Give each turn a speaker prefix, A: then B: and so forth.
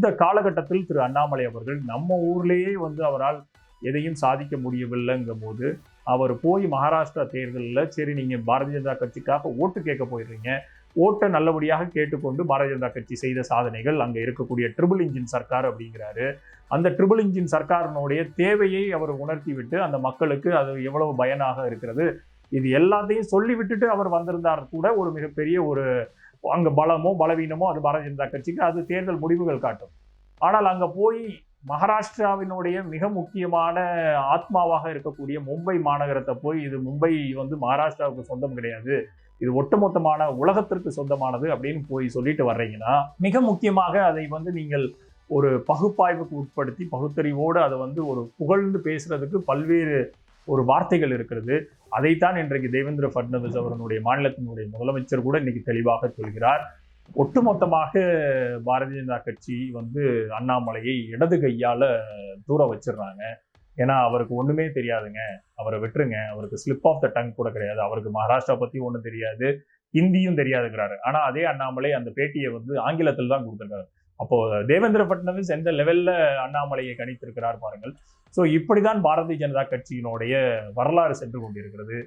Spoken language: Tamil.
A: இந்த காலகட்டத்தில் திரு அண்ணாமலை அவர்கள் நம்ம ஊர்லேயே அவரால் எதையும் சாதிக்க முடியவில்லைங்கும் போது அவர் போய் மகாராஷ்டிரா தேர்தலில் சரி நீங்க பாரதிய ஜனதா கட்சிக்காக ஓட்டு கேட்க போயிடுறீங்க, ஓட்டை நல்லபடியாக கேட்டுக்கொண்டு பாரதிய ஜனதா கட்சி செய்த சாதனைகள், அங்க இருக்கக்கூடிய ட்ரிபிள் இன்ஜின் சர்க்கார் அப்படிங்கிறாரு. அந்த ட்ரிபிள் இன்ஜின் சர்க்காரினுடைய தேவையை அவர் உணர்த்தி விட்டு அந்த மக்களுக்கு அது எவ்வளவு பயனாக இருக்கிறது இது எல்லாத்தையும் சொல்லி விட்டுட்டு அவர் வந்திருந்தார் கூட ஒரு மிகப்பெரிய ஒரு அங்க பலமோ பலவீனமோ அது பாரதிய ஜனதா கட்சிக்கு அது தேர்தல் முடிவுகள் காட்டும். ஆனால் அங்க போய் மகாராஷ்டிராவினுடைய மிக முக்கியமான ஆத்மாவாக இருக்கக்கூடிய மும்பை மாநகரத்தை போய் இது மும்பை மகாராஷ்டிராவுக்கு சொந்தம் கிடையாது, இது ஒட்டுமொத்தமான உலகத்திற்கு சொந்தமானது அப்படின்னு போய் சொல்லிட்டு வர்றீங்கன்னா, மிக முக்கியமாக அதை நீங்கள் ஒரு பகுப்பாய்வுக்கு உட்படுத்தி பகுத்தறிவோடு அதை ஒரு புகழ்ந்து பேசுறதுக்கு பல்வேறு ஒரு வார்த்தைகள் இருக்கிறது. அதைத்தான் இன்றைக்கு தேவேந்திர பட்னவிஸ் அவர்களுடைய மாநிலத்தினுடைய முதலமைச்சர் கூட இன்னைக்கு தெளிவாக சொல்கிறார். ஒட்டுமொத்தமாக பாரதிய ஜனதா கட்சி அண்ணாமலையை இடது கையால தூர வச்சிடுறாங்க. ஏன்னா அவருக்கு ஒண்ணுமே தெரியாதுங்க, அவரை விட்டுருங்க, அவருக்கு ஸ்லிப் ஆஃப் த டங் கூட கிடையாது, அவருக்கு மகாராஷ்டிரா பத்தி ஒண்ணும் தெரியாது, ஹிந்தியும் தெரியாதுங்கிறாரு. ஆனா அதே அண்ணாமலை அந்த பேட்டியை ஆங்கிலத்தில் தான் கொடுத்திருக்காரு. அப்போ தேவேந்திர பட்னவிஸ் எந்த லெவல்ல அண்ணாமலையை கணித்திருக்கிறார் பாருங்கள். ஸோ இப்படிதான் பாரதிய ஜனதா கட்சியினுடைய வரலாறு சென்று கொண்டிருக்கிறது.